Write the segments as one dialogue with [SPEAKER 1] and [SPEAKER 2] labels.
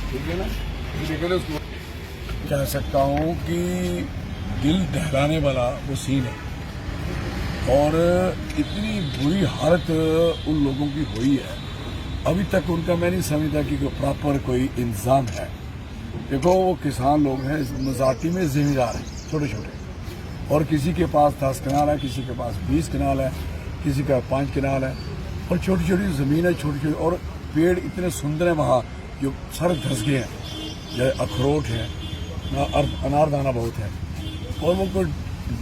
[SPEAKER 1] ठीक है ना, निकले उसको। कह सकता हूँ कि दिल दहलाने वाला वो सीन है, और इतनी बुरी हालत उन लोगों की हुई है। अभी तक उनका मैं नहीं समझता कि प्रॉपर कोई इंतजाम है। देखो, वो किसान लोग हैं, मजाती में जिम्मेदार हैं, छोटे छोटे, और किसी के पास 10 कनाल है, किसी के पास 20 कनाल है, किसी का 5 कनाल है, और छोटी छोटी ज़मीन है, छोटी छोटी, और पेड़ इतने सुंदर हैं वहाँ जो सर धस गए हैं, जैसे अखरोट है, अनारदाना बहुत है, और वो कोई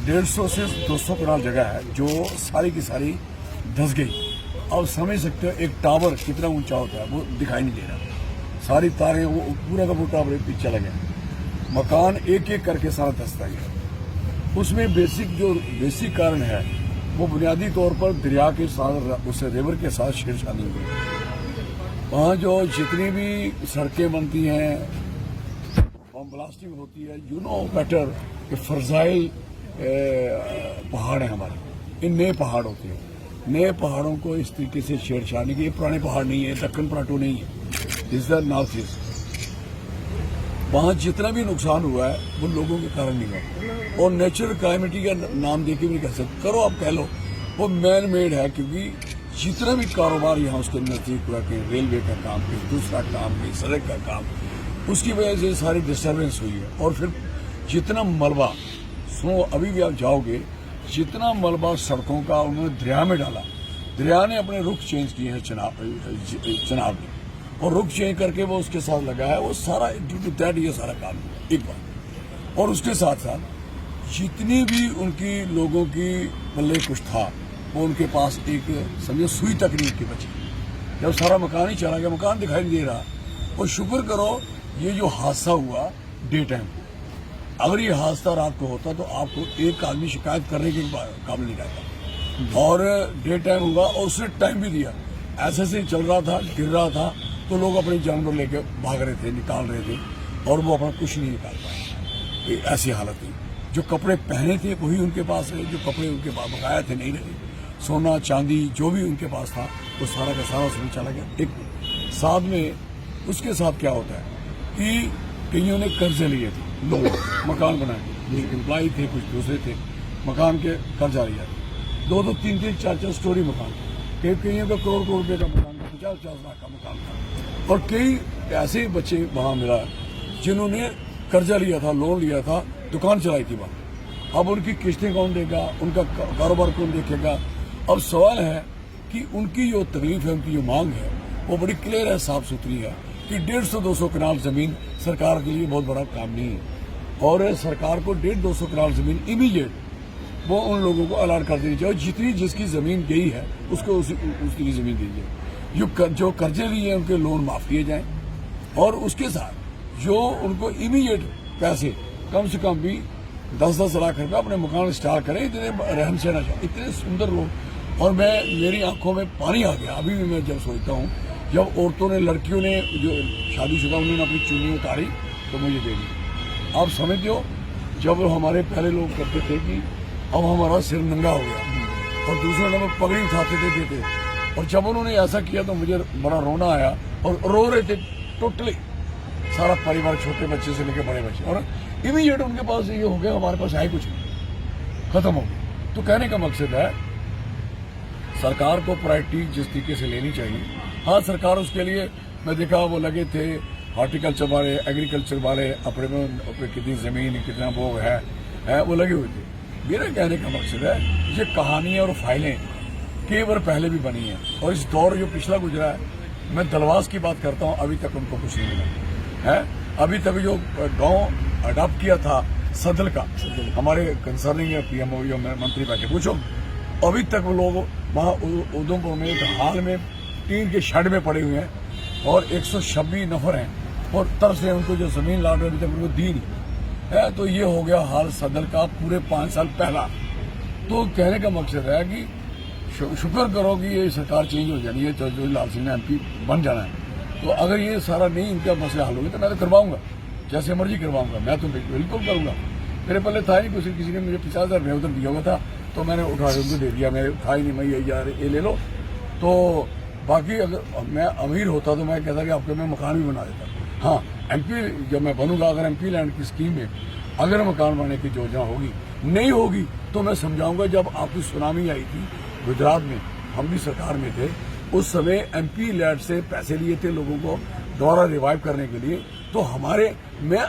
[SPEAKER 1] 150 से 200 कनाल जगह है जो सारी की सारी धस गई। अब समझ सकते हो एक टावर कितना ऊंचा होता है, वो दिखाई नहीं दे रहा, सारी तारें, वो पूरा का पूरा टावर पीछे चला गया, मकान एक एक करके सारा धसता गया। उसमें बेसिक कारण है वो बुनियादी तौर पर दरिया के साथ, उस रिवर के साथ छेड़छानी हुई। वहाँ जो जितनी भी सड़कें बनती हैं, बम ब्लास्टिंग होती है, यू नो बेटर कि फरजाइल पहाड़ हैं हमारे, इन नए पहाड़ होते हैं, नए पहाड़ों को इस तरीके से छेड़छाड़ी की। ये पुराने पहाड़ नहीं है, दक्कन प्लाटू नहीं है, इस द नॉर्थ ईस्ट। वहाँ जितना भी नुकसान हुआ है वो लोगों के कारण नहीं हुआ, और नेचुरल कैलेमिटी का नाम देके भी नहीं कह सकते, करो आप कह लो, वो मैन मेड है, क्योंकि जितना भी कारोबार यहाँ उसके नजदीक हुआ, कि रेलवे का काम, कि दूसरा काम, कि सड़क का काम, उसकी वजह से सारी डिस्टर्बेंस हुई है। और फिर जितना मलबा, सुनो अभी भी आप जाओगे, जितना मलबा सड़कों का उन्होंने दरिया में डाला, दरिया ने अपने रुख चेंज किए हैं चनाब ने, और रुख चेंज करके वो उसके साथ लगा है, वो सारा ड्यू टू दैट ये सारा काम एक बार। और उसके साथ साथ जितनी भी उनकी लोगों की पल्ले कुछ था, वो उनके पास एक समझो सुई तक नहीं की बची। जब सारा मकान ही चला गया, मकान दिखाई नहीं दे रहा, और शुक्र करो ये जो हादसा हुआ डे टाइम, अगर ये हादसा रात को होता तो आपको एक आदमी शिकायत करने के काबिल नहीं रहता, और डे टाइम हुआ, और उसने टाइम भी दिया, ऐसे से चल रहा था, गिर रहा था, तो लोग अपने जानवर लेके भाग रहे थे, निकाल रहे थे, और वो अपना कुछ नहीं निकाल पाए। ऐसी हालत थी। जो कपड़े पहने थे वही उनके पास रहे, जो कपड़े उनके पास बकाया थे नहीं रहे, सोना चांदी जो भी उनके पास था वो सारा का सारा उसमें चला गया। एक साथ में उसके साथ क्या होता है कि कईयों ने कर्जे लिए थे, लोग मकान बनाए, कुछ एम्प्लॉय थे, कुछ दूसरे थे, मकान के कर्जा लिया, 2-2, 3-3, 4-4 स्टोरी मकान, कईयों का करोड़ रुपए का मकान, 50-50 लाख का मकान था। और कई ऐसे बच्चे वहाँ मिला जिन्होंने कर्जा लिया था, लोन लिया था, दुकान चलाई थी वहाँ। अब उनकी किस्तें कौन देगा, उनका कारोबार कौन देखेगा। अब सवाल है कि उनकी जो तकलीफ है, उनकी जो मांग है, वो बड़ी क्लियर है, साफ सुथरी है, कि 150-200 कनाल जमीन सरकार के लिए बहुत बड़ा काम नहीं है, और सरकार को 150-200 कनाल जमीन इमीडिएट वो उन लोगों को अलॉट कर देनी चाहिए, जितनी जिसकी जमीन गई है उसको उसकी जमीन दीजिए। जो कर्जे लिए हैं उनके लोन माफ किए जाएं, और उसके साथ जो उनको इमीडिएट पैसे कम से कम भी 10-10 लाख रुपए अपने मकान स्टार्ट करें। इतने रहन सहन, इतने सुंदर लोग, और मेरी आंखों में पानी आ गया अभी भी मैं जब सोचता हूँ, जब औरतों ने, लड़कियों ने, जो शादीशुदा, उन्होंने अपनी चुन्नी उतारी तो मुझे दे दी। आप समझते हो, जब हमारे पहले लोग करते थे कि अब हमारा सिर नंगा हो गया, और दूसरे नंबर पगड़ी उठाते थे देते, और जब उन्होंने ऐसा किया तो मुझे बड़ा रोना आया, और रो रहे थे टोटली सारा परिवार, छोटे बच्चे से लेकर बड़े बच्चे, और इमीडिएट उनके पास ये हो गया, हमारे पास है कुछ नहीं, खत्म हो गया। तो कहने का मकसद है सरकार को प्रायोरिटी जिस तरीके से लेनी चाहिए। हाँ, सरकार उसके लिए मैं देखा वो लगे थे, हॉर्टिकल्चर वाले, एग्रीकल्चर वाले, अपने कितनी जमीन, कितना वो है वो लगे हुए थे। मेरा कहने का मकसद है, ये कहानियां और फाइलें कई बार पहले भी बनी हैं, और इस दौर जो पिछला गुजरा है, मैं दलवास की बात करता हूँ, अभी तक उनको कुछ नहीं मिला है। अभी तक जो गांव अडॉप्ट किया था सदल का, हमारे कंसर्निंग पीएमओ जो मंत्री बैठे, पूछो अभी तक वो लोग वहाँ उधमपुर में हाल में टीन के शेड में पड़े हुए हैं, और 126 नफर हैं, और तरफ से उनको जो जमीन लाट अभी तक उनको दी नहीं है। तो ये हो गया हाल सदल का पूरे 5 साल पहला। तो कहने का मकसद है कि शुक्र करो कि ये सरकार चेंज हो जानी है, जो लाल सिंह ने एमपी बन जाना है। तो अगर ये सारा नहीं इनका मसले हल होगी तो मैं तो करवाऊंगा, जैसे मर्जी करवाऊंगा, मैं तो बिल्कुल करूंगा। मेरे पहले था ही, किसी ने मुझे 50,000 रुपये उधर दिया हुआ था, तो मैंने उठा के उनको दे दिया, मैं था ही नहीं, मैं ये ले लो। तो बाकी अगर मैं अमीर होता तो मैं कहता कि आपको मैं मकान भी बना देता। हाँ, एमपी जब मैं बनूंगा, अगर एमपी लैंड की स्कीम में अगर मकान बनाने की योजना होगी, नहीं होगी तो मैं समझाऊंगा। जब आपकी सुनामी आई थी गुजरात में, हम भी सरकार में थे, उस समय एमपी लैंड से पैसे लिए थे लोगों को दोबारा रिवाइव करने के लिए। तो हमारे, मैं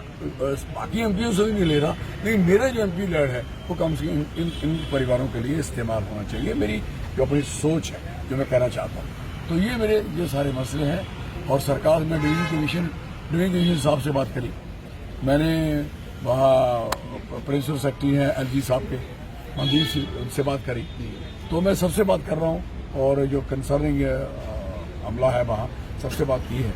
[SPEAKER 1] बाकी एमपीओ से भी नहीं ले रहा, लेकिन मेरा जो एमपी लैंड है वो कम से कम इन परिवारों के लिए इस्तेमाल होना चाहिए। मेरी जो अपनी सोच है, जो मैं कहना चाहता हूँ। तो ये मेरे ये सारे मसले हैं। और सरकार में डिवीजन कमीशन साहब से बात करी, मैंने वहाँ प्रिंसिपल सेक्रेटरी हैं एलजी साहब के, मंदिर उनसे बात करी। तो मैं सबसे बात कर रहा हूँ और जो कंसर्निंग अमला है वहाँ सबसे बात की है।